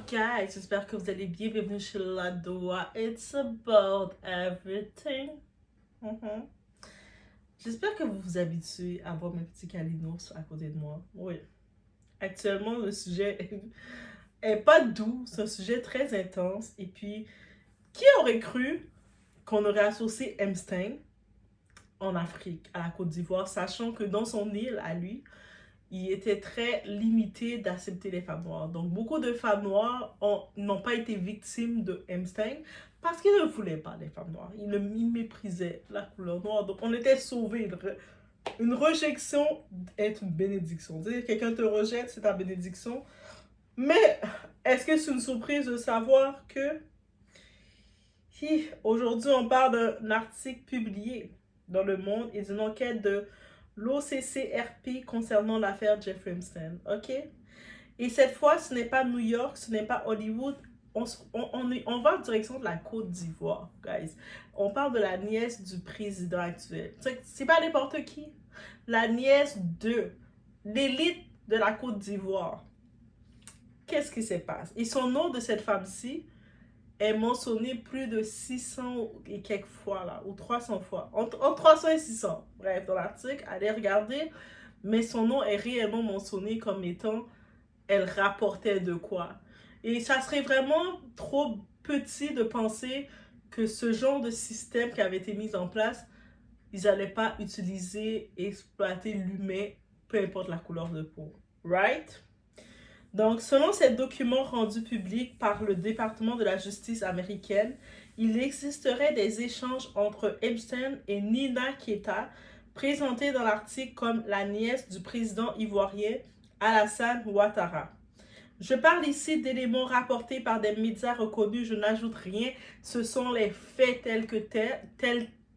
guys, j'espère que vous allez bien. Bienvenue chez La Doa. It's about everything. Mhm. J'espère que vous vous habituez à voir mes petits calinos à côté de moi. Oui. Actuellement, le sujet est pas doux. C'est un sujet très intense. Et puis, qui aurait cru qu'on aurait associé Epstein en Afrique, à la Côte d'Ivoire, sachant que dans son île, à lui, il était très limité d'accepter les femmes noires. Donc, beaucoup de femmes noires n'ont pas été victimes de Epstein parce qu'ils ne voulaient pas les femmes noires. Ils méprisaient la couleur noire. Donc, on était sauvés. Une rejection est une bénédiction. Tu sais, quelqu'un te rejette, c'est ta bénédiction. Mais, est-ce que c'est une surprise de savoir que aujourd'hui, on parle d'un article publié dans Le Monde et d'une enquête de l'OCCRP concernant l'affaire Jeffrey Epstein, ok? Et cette fois, ce n'est pas New York, ce n'est pas Hollywood, on va en direction de la Côte d'Ivoire, guys. On parle de la nièce du président actuel. C'est pas n'importe qui. La nièce de l'élite de la Côte d'Ivoire. Qu'est-ce qui se passe? Et son nom de cette femme-ci est mentionné plus de 600 et quelques fois, là, ou 300 fois. Entre 300 et 600. Bref, dans l'article, allez regarder. Mais son nom est réellement mentionné comme étant elle rapportait de quoi. Et ça serait vraiment trop petit de penser que ce genre de système qui avait été mis en place, ils n'allaient pas utiliser et exploiter l'humain, peu importe la couleur de peau. Right? Donc, selon ces documents rendus publics par le département de la justice américaine, il existerait des échanges entre Epstein et Nina Keita, présentés dans l'article comme la nièce du président ivoirien Alassane Ouattara. Je parle ici d'éléments rapportés par des médias reconnus, je n'ajoute rien, ce sont les faits tels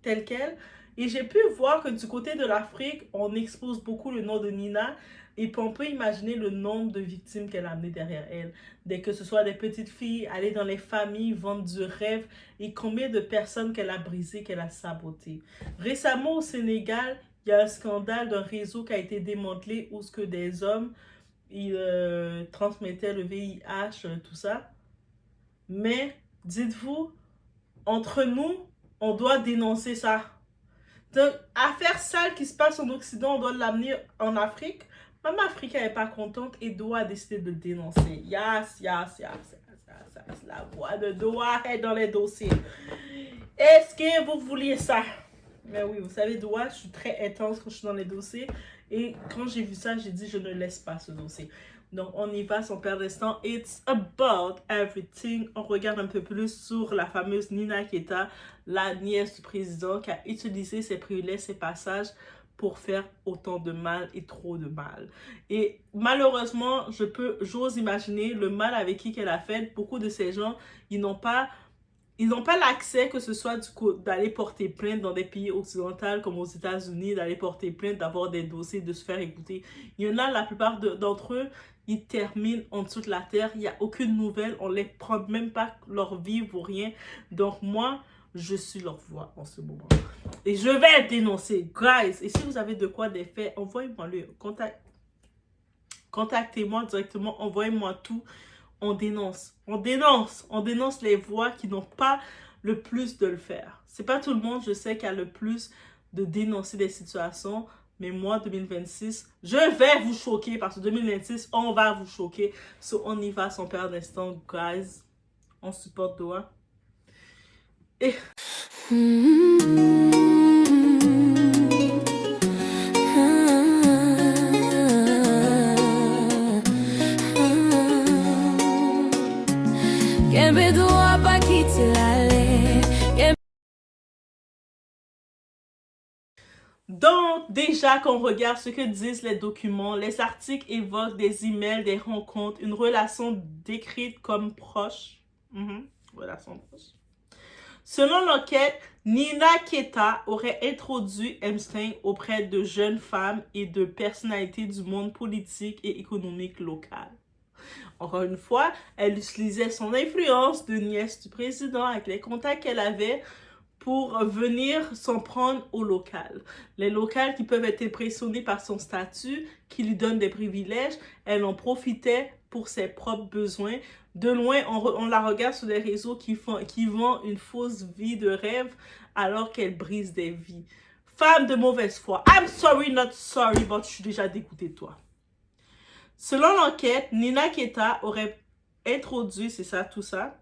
quels. Et j'ai pu voir que du côté de l'Afrique, on expose beaucoup le nom de Nina et puis on peut imaginer le nombre de victimes qu'elle a amené derrière elle. Dès que ce soit des petites filles, aller dans les familles, vendre du rêve et combien de personnes qu'elle a brisées, qu'elle a sabotées. Récemment au Sénégal, il y a un scandale d'un réseau qui a été démantelé où ce que des hommes ils transmettaient le VIH, tout ça. Mais dites-vous, entre nous, on doit dénoncer ça. Donc, affaire sale qui se passe en Occident, on doit l'amener en Afrique. Même l'Afrique n'est pas contente et doit décider de dénoncer. Yes. La voix de Doha est dans les dossiers. Est-ce que vous vouliez ça? Mais oui, vous savez, Doha, je suis très intense quand je suis dans les dossiers. Et quand j'ai vu ça, j'ai dit, je ne laisse pas ce dossier. Donc, on y va sans perdre de temps. It's about everything. On regarde un peu plus sur la fameuse Nina Keita, la nièce du président, qui a utilisé ses privilèges, ses passages pour faire autant de mal et trop de mal. Et malheureusement, j'ose imaginer le mal avec qui qu'elle a fait. Beaucoup de ces gens, ils n'ont pas l'accès, que ce soit d'aller porter plainte dans des pays occidentaux comme aux États-Unis, d'aller porter plainte, d'avoir des dossiers, de se faire écouter. Il y en a, la plupart d'entre eux, ils terminent en dessous de la terre. Il n'y a aucune nouvelle. On ne les prend même pas leur vie ou rien. Donc moi, je suis leur voix en ce moment. Et je vais dénoncer, guys. Et si vous avez de quoi des faits, envoyez-moi le contactez-moi directement, envoyez-moi tout. On dénonce les voix qui n'ont pas le plus de le faire. C'est pas tout le monde, je sais, qui a le plus de dénoncer des situations, mais moi, 2026, je vais vous choquer parce que 2026, on va vous choquer. So, on y va sans perdre d'instant, guys. On supporte Doha. Et... Donc, déjà qu'on regarde ce que disent les documents, les articles évoquent des emails, des rencontres, une relation décrite comme proche. Relation proche. Selon l'enquête, Nina Keita aurait introduit Epstein auprès de jeunes femmes et de personnalités du monde politique et économique local. Encore une fois, elle utilisait son influence de nièce du président avec les contacts qu'elle avait pour venir s'en prendre aux locales. Les locales qui peuvent être impressionnés par son statut, qui lui donne des privilèges, elle en profitait pour ses propres besoins. De loin, on la regarde sur les réseaux qui vend une fausse vie de rêve alors qu'elle brise des vies. Femme de mauvaise foi. I'm sorry, not sorry, but je suis déjà dégoûtée de toi. Selon l'enquête, Nina Keita aurait introduit, c'est ça, tout ça.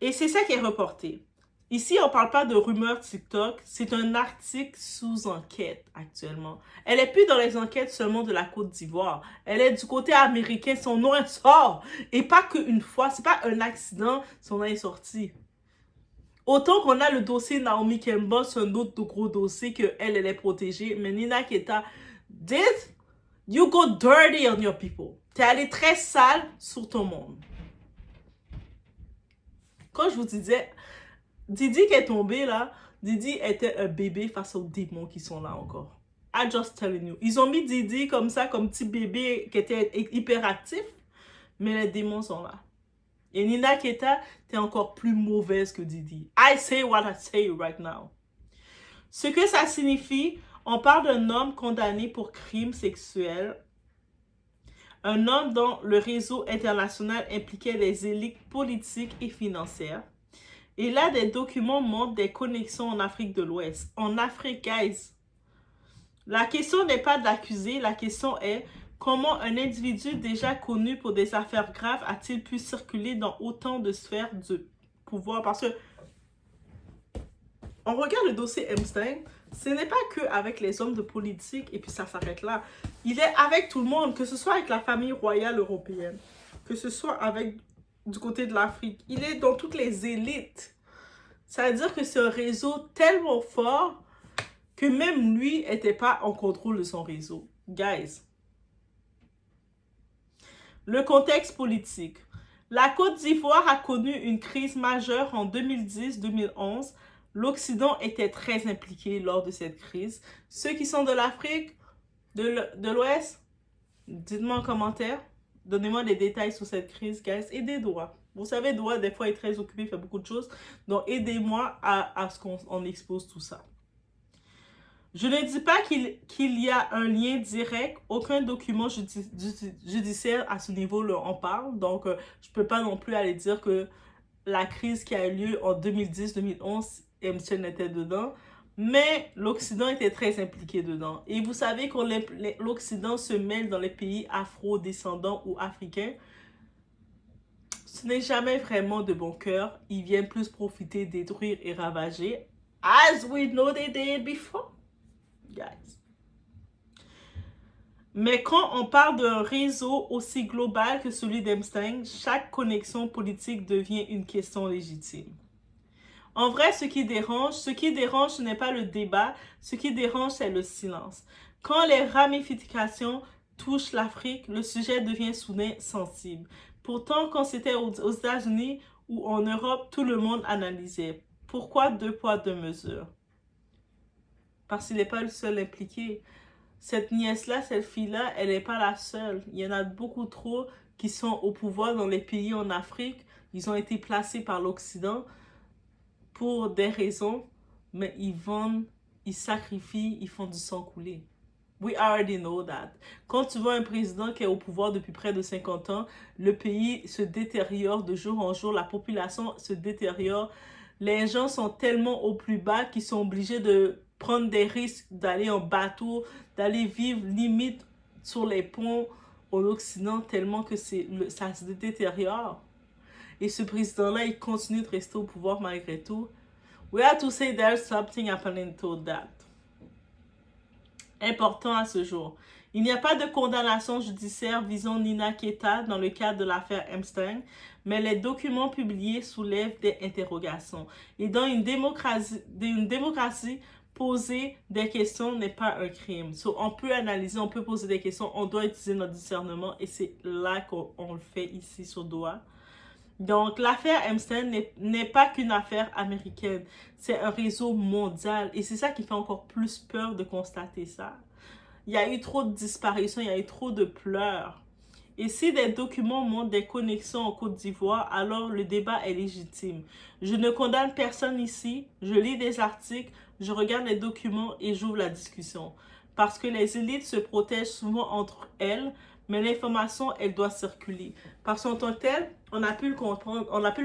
Et c'est ça qui est reporté. Ici, on ne parle pas de rumeurs TikTok, c'est un article sous enquête actuellement. Elle n'est plus dans les enquêtes seulement de la Côte d'Ivoire. Elle est du côté américain, son nom sort. Et pas qu'une fois, c'est pas un accident, son nom est sorti. Autant qu'on a le dossier Naomi Campbell, c'est un autre gros dossier qu'elle est protégée. Mais Nina Keita, you go dirty on your people. T'es allé très sale sur ton monde. Quand je vous disais, Didi qui est tombé là, Didi était un bébé face aux démons qui sont là encore. I just telling you. Ils ont mis Didi comme ça, comme petit bébé qui était hyperactif, mais les démons sont là. Et Nina Keita, t'es encore plus mauvaise que Didi. I say what I say right now. Ce que ça signifie, on parle d'un homme condamné pour crime sexuel. Un homme dont le réseau international impliquait des élites politiques et financières. Et là, des documents montrent des connexions en Afrique de l'Ouest. En Afrique, guys. La question n'est pas d'accuser, la question est comment un individu déjà connu pour des affaires graves a-t-il pu circuler dans autant de sphères de pouvoir? Parce que on regarde le dossier Epstein, ce n'est pas que avec les hommes de politique et puis ça s'arrête là. Il est avec tout le monde, que ce soit avec la famille royale européenne, que ce soit avec du côté de l'Afrique. Il est dans toutes les élites. Ça veut dire que c'est un réseau tellement fort que même lui n'était pas en contrôle de son réseau. Guys. Le contexte politique. La Côte d'Ivoire a connu une crise majeure en 2010-2011. L'Occident était très impliqué lors de cette crise. Ceux qui sont de l'Afrique, de l'Ouest, dites-moi en commentaire. Donnez-moi des détails sur cette crise, guys. Aidez-moi. Vous savez, Doua, des fois, est très occupé, il fait beaucoup de choses. Donc, aidez-moi à ce qu'on expose tout ça. Je ne dis pas qu'il y a un lien direct. Aucun document judiciaire à ce niveau en parle. Donc, je ne peux pas non plus aller dire que la crise qui a eu lieu en 2010-2011, Epstein était dedans. Mais l'Occident était très impliqué dedans. Et vous savez que l'Occident se mêle dans les pays afro-descendants ou africains. Ce n'est jamais vraiment de bon cœur. Ils viennent plus profiter, détruire et ravager. As we know they did before. Guys. Mais quand on parle d'un réseau aussi global que celui d'Epstein, chaque connexion politique devient une question légitime. En vrai, ce qui dérange, ce n'est pas le débat, ce qui dérange, c'est le silence. Quand les ramifications touchent l'Afrique, le sujet devient soudain sensible. Pourtant, quand c'était aux États-Unis ou en Europe, tout le monde analysait. Pourquoi 2 poids, 2 mesures? Parce qu'il n'est pas le seul impliqué. Cette nièce-là, cette fille-là, elle n'est pas la seule. Il y en a beaucoup trop qui sont au pouvoir dans les pays en Afrique. Ils ont été placés par l'Occident pour des raisons, mais ils vendent, ils sacrifient, ils font du sang couler. We already know that. Quand tu vois un président qui est au pouvoir depuis près de 50 ans, le pays se détériore de jour en jour, la population se détériore. Les gens sont tellement au plus bas qu'ils sont obligés de prendre des risques, d'aller en bateau, d'aller vivre limite sur les ponts en Occident tellement que ça se détériore. Et ce président-là, il continue de rester au pouvoir malgré tout. We have to say there's something happening to that. Important à ce jour. Il n'y a pas de condamnation judiciaire visant Nina Keita dans le cadre de l'affaire Epstein, mais les documents publiés soulèvent des interrogations. Et dans une démocratie, poser des questions n'est pas un crime. So, on peut analyser, on peut poser des questions, on doit utiliser notre discernement et c'est là qu'on le fait ici sur Doua. Donc, l'affaire Epstein n'est pas qu'une affaire américaine. C'est un réseau mondial. Et c'est ça qui fait encore plus peur de constater ça. Il y a eu trop de disparitions, il y a eu trop de pleurs. Et si des documents montrent des connexions en Côte d'Ivoire, alors le débat est légitime. Je ne condamne personne ici. Je lis des articles, je regarde les documents et j'ouvre la discussion. Parce que les élites se protègent souvent entre elles, mais l'information, elle doit circuler. Parce qu'en tant que tel, on a pu le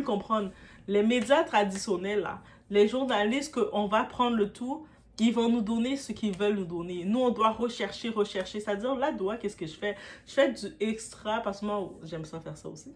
comprendre. Les médias traditionnels, là, les journalistes qu'on va prendre le tout, ils vont nous donner ce qu'ils veulent nous donner. Nous, on doit rechercher. C'est-à-dire, là, qu'est-ce que je fais? Je fais du extra parce que moi, j'aime ça faire ça aussi.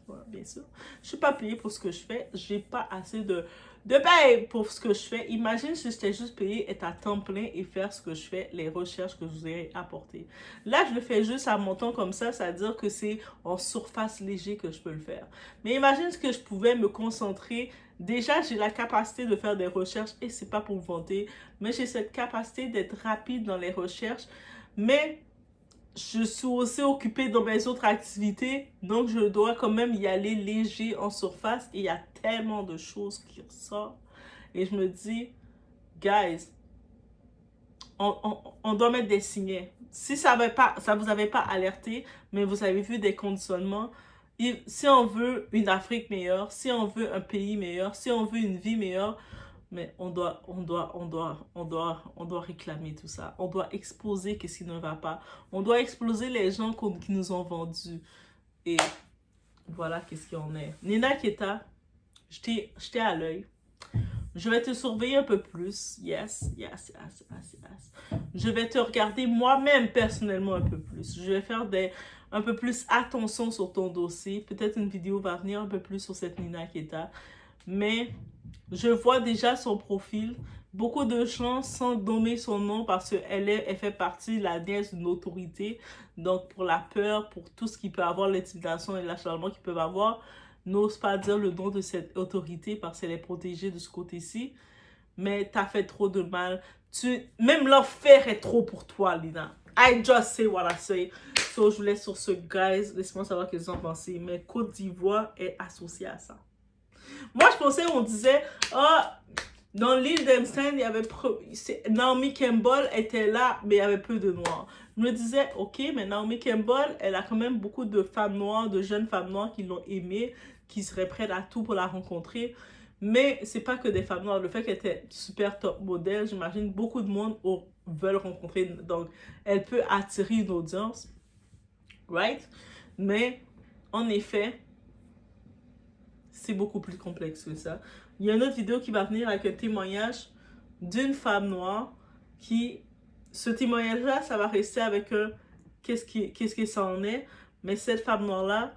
Ouais, bien sûr. Je suis pas payée pour ce que je fais. J'ai pas assez de paye pour ce que je fais. Imagine si j'étais juste payée, être à temps plein et faire ce que je fais, les recherches que je vous ai apportées. Là, je le fais juste à mon temps comme ça, c'est-à-dire que c'est en surface léger que je peux le faire. Mais imagine ce que je pouvais me concentrer. Déjà, j'ai la capacité de faire des recherches et c'est pas pour me vanter, mais j'ai cette capacité d'être rapide dans les recherches. Mais je suis aussi occupée dans mes autres activités, donc je dois quand même y aller léger en surface et il y a tellement de choses qui ressortent. Et je me dis, guys, on doit mettre des signets. Si ça vous avait pas alerté, mais vous avez vu des conditionnements, si on veut une Afrique meilleure, si on veut un pays meilleur, si on veut une vie meilleure, mais on doit réclamer tout ça. On doit exposer ce qui ne va pas. On doit exposer les gens qui nous ont vendus. Et voilà qu'est-ce qu'il y en est. Nina Keita, je t'ai à l'œil. Je vais te surveiller un peu plus. Yes. Je vais te regarder moi-même personnellement un peu plus. Je vais faire un peu plus attention sur ton dossier. Peut-être une vidéo va venir un peu plus sur cette Nina Keita. Mais je vois déjà son profil. Beaucoup de gens sans nommer son nom parce qu'elle fait partie de la nièce d'une autorité. Donc, pour la peur, pour tout ce qui peut avoir, l'intimidation et l'acharnement qu'ils peuvent avoir, n'ose pas dire le nom de cette autorité parce qu'elle est protégée de ce côté-ci. Mais t'as fait trop de mal. Même l'enfer est trop pour toi, Lina. I just say what I say. So, je vous laisse sur ce, guys. Laissez-moi savoir ce que vous en pensez. Mais Côte d'Ivoire est associée à ça. Moi, je pensais, on disait, dans l'île d'Epstein, il y avait Naomi Campbell était là, mais il y avait peu de noirs. Je me disais, ok, mais Naomi Campbell, elle a quand même beaucoup de femmes noires, de jeunes femmes noires qui l'ont aimée, qui seraient prêtes à tout pour la rencontrer. Mais c'est pas que des femmes noires. Le fait qu'elle était super top modèle, j'imagine beaucoup de monde veulent rencontrer. Donc, elle peut attirer une audience. Right? Mais, en effet, c'est beaucoup plus complexe que ça. Il y a une autre vidéo qui va venir avec un témoignage d'une femme noire qui... Ce témoignage-là, ça va rester avec qu'est-ce que ça en est. Mais cette femme noire-là,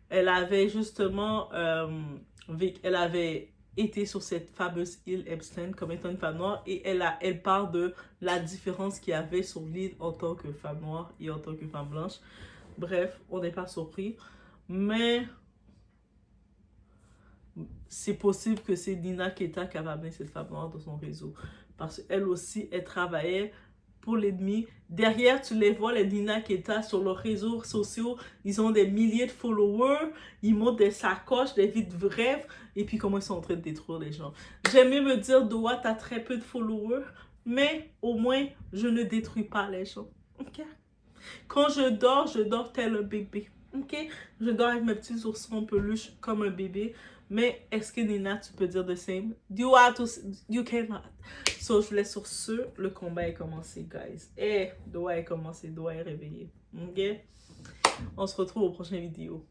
elle avait justement... elle avait été sur cette fameuse île Epstein comme étant une femme noire et elle parle de la différence qu'il y avait sur l'île en tant que femme noire et en tant que femme blanche. Bref, on n'est pas surpris. Mais... c'est possible que c'est Nina Keita qui avait amené cette femme noire dans son réseau. Parce qu'elle aussi, elle travaillait pour l'ennemi. Derrière, tu les vois, les Nina Keita, sur leurs réseaux sociaux. Ils ont des milliers de followers. Ils montent des sacoches, des vies de rêve. Et puis, comment ils sont en train de détruire les gens. J'aime mieux me dire, Doa, t'as très peu de followers. Mais au moins, je ne détruis pas les gens. Ok? Quand je dors tel un bébé. Ok? Je dors avec mes petits oursons en peluche comme un bébé. Mais est-ce que Nina, tu peux dire the same? You cannot. So, je vous laisse sur ce. Le combat est commencé, guys. Doa est commencé. Doa est réveillé. Ok? On se retrouve aux prochaines vidéos.